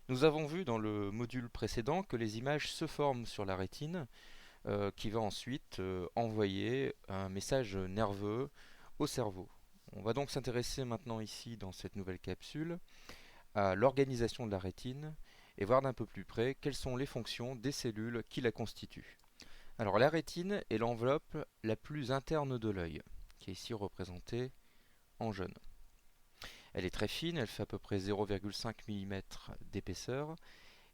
Nous avons vu dans le module précédent que les images se forment sur la rétine, qui va ensuite envoyer un message nerveux au cerveau. On va donc s'intéresser maintenant ici dans cette nouvelle capsule à l'organisation de la rétine et voir d'un peu plus près quelles sont les fonctions des cellules qui la constituent. Alors la rétine est l'enveloppe la plus interne de l'œil, qui est ici représentée en jaune. Elle est très fine, elle fait à peu près 0,5 mm d'épaisseur.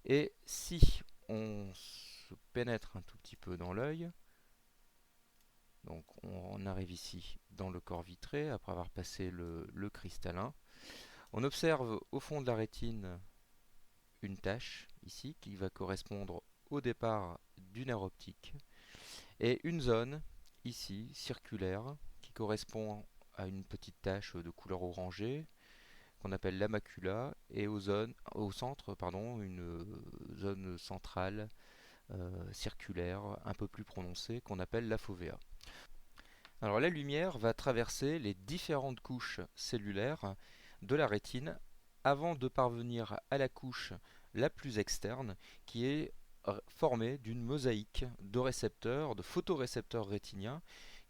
Et si on se pénètre un tout petit peu dans l'œil, donc on arrive ici dans le corps vitré après avoir passé le cristallin, on observe au fond de la rétine une tache ici qui va correspondre au départ du nerf optique et une zone ici circulaire qui correspond à une petite tache de couleur orangée qu'on appelle la macula et au centre une zone centrale circulaire un peu plus prononcée qu'on appelle la fovea. Alors la lumière va traverser les différentes couches cellulaires de la rétine avant de parvenir à la couche la plus externe qui est formée d'une mosaïque de récepteurs, de photorécepteurs rétiniens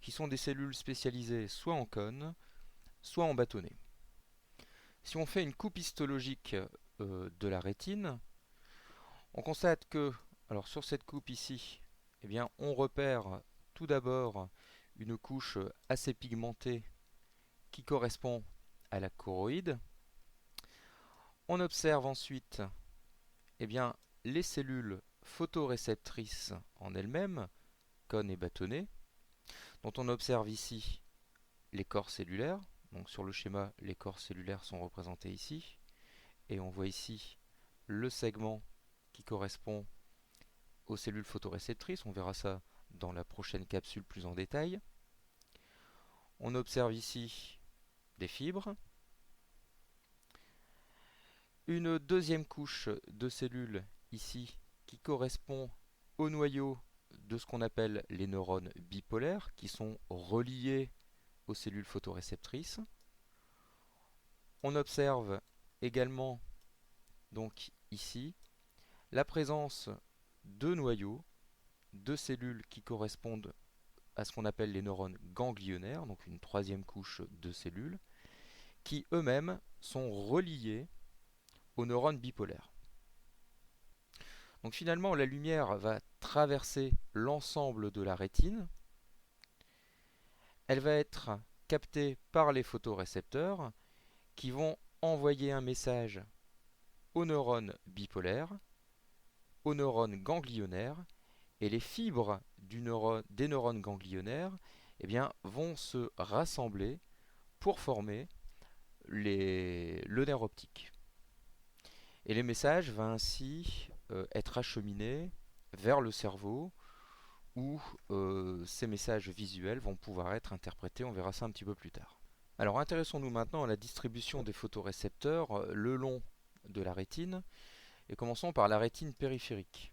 qui sont des cellules spécialisées soit en cône, soit en bâtonnet. Si on fait une coupe histologique de la rétine, on constate que, alors sur cette coupe ici, eh bien, on repère tout d'abord une couche assez pigmentée qui correspond à la choroïde. On observe ensuite eh bien, les cellules photoréceptrices en elles-mêmes, cône et bâtonnet, dont on observe ici les corps cellulaires. Donc sur le schéma, les corps cellulaires sont représentés ici. Et on voit ici le segment qui correspond aux cellules photoréceptrices. On verra ça dans la prochaine capsule plus en détail. On observe ici des fibres, une deuxième couche de cellules ici qui correspond au noyau de ce qu'on appelle les neurones bipolaires qui sont reliés aux cellules photoréceptrices. On observe également donc ici la présence de noyaux de cellules qui correspondent à ce qu'on appelle les neurones ganglionnaires, donc une troisième couche de cellules, qui eux-mêmes sont reliés aux neurones bipolaires. Donc finalement, la lumière va traverser l'ensemble de la rétine. Elle va être captée par les photorécepteurs qui vont envoyer un message aux neurones bipolaires, aux neurones ganglionnaires, et les fibres des neurones ganglionnaires eh bien, vont se rassembler pour former le nerf optique. Et les messages vont ainsi être acheminés vers le cerveau où ces messages visuels vont pouvoir être interprétés. On verra ça un petit peu plus tard. Alors intéressons-nous maintenant à la distribution des photorécepteurs le long de la rétine et commençons par la rétine périphérique.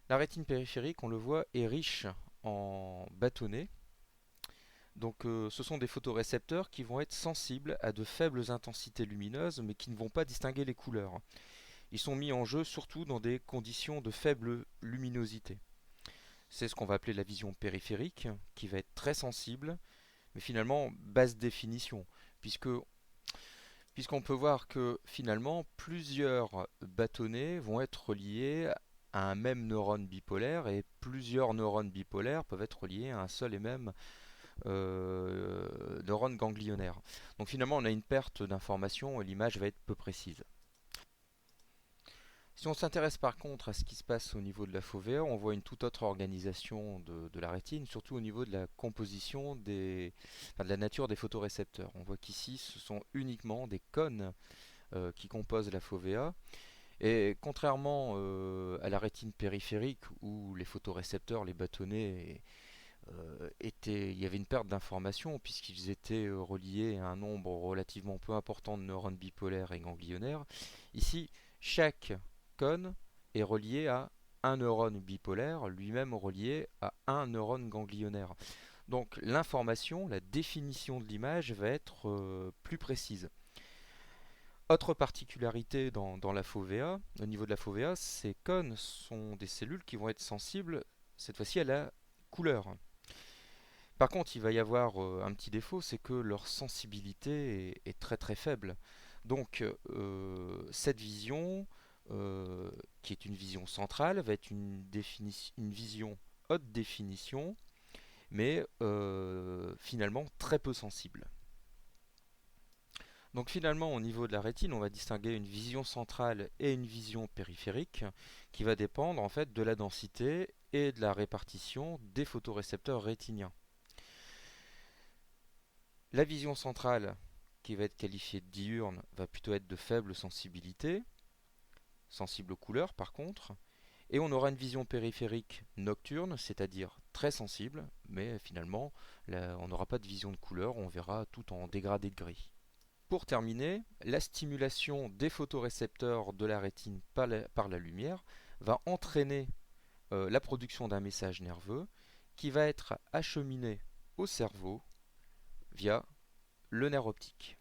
La rétine périphérique, on le voit, est riche en bâtonnets. Donc ce sont des photorécepteurs qui vont être sensibles à de faibles intensités lumineuses mais qui ne vont pas distinguer les couleurs. Ils sont mis en jeu surtout dans des conditions de faible luminosité. C'est ce qu'on va appeler la vision périphérique, qui va être très sensible, mais finalement basse définition, puisqu'on peut voir que finalement plusieurs bâtonnets vont être reliés à un même neurone bipolaire, et plusieurs neurones bipolaires peuvent être reliés à un seul et même neurone ganglionnaire. Donc finalement on a une perte d'information et l'image va être peu précise. Si on s'intéresse par contre à ce qui se passe au niveau de la fovea, on voit une toute autre organisation de la rétine, surtout au niveau de la composition de la nature des photorécepteurs. On voit qu'ici ce sont uniquement des cônes qui composent la fovea. Et contrairement à la rétine périphérique où les photorécepteurs, les bâtonnets, il y avait une perte d'information puisqu'ils étaient reliés à un nombre relativement peu important de neurones bipolaires et ganglionnaires, ici chaque cône est relié à un neurone bipolaire, lui-même relié à un neurone ganglionnaire. Donc l'information, la définition de l'image va être plus précise. Autre particularité dans la fovea, au niveau de la fovea, ces cônes sont des cellules qui vont être sensibles, cette fois-ci, à la couleur. Par contre, il va y avoir un petit défaut, c'est que leur sensibilité est très très faible. Donc, cette vision, qui est une vision centrale, va être une vision haute définition, mais finalement très peu sensible. Donc finalement, au niveau de la rétine, on va distinguer une vision centrale et une vision périphérique, qui va dépendre en fait de la densité et de la répartition des photorécepteurs rétiniens. La vision centrale, qui va être qualifiée de diurne, va plutôt être de faible sensibilité, sensible aux couleurs par contre, et on aura une vision périphérique nocturne, c'est-à-dire très sensible, mais finalement, là, on n'aura pas de vision de couleur, on verra tout en dégradé de gris. Pour terminer, la stimulation des photorécepteurs de la rétine par la lumière va entraîner la production d'un message nerveux qui va être acheminé au cerveau via le nerf optique.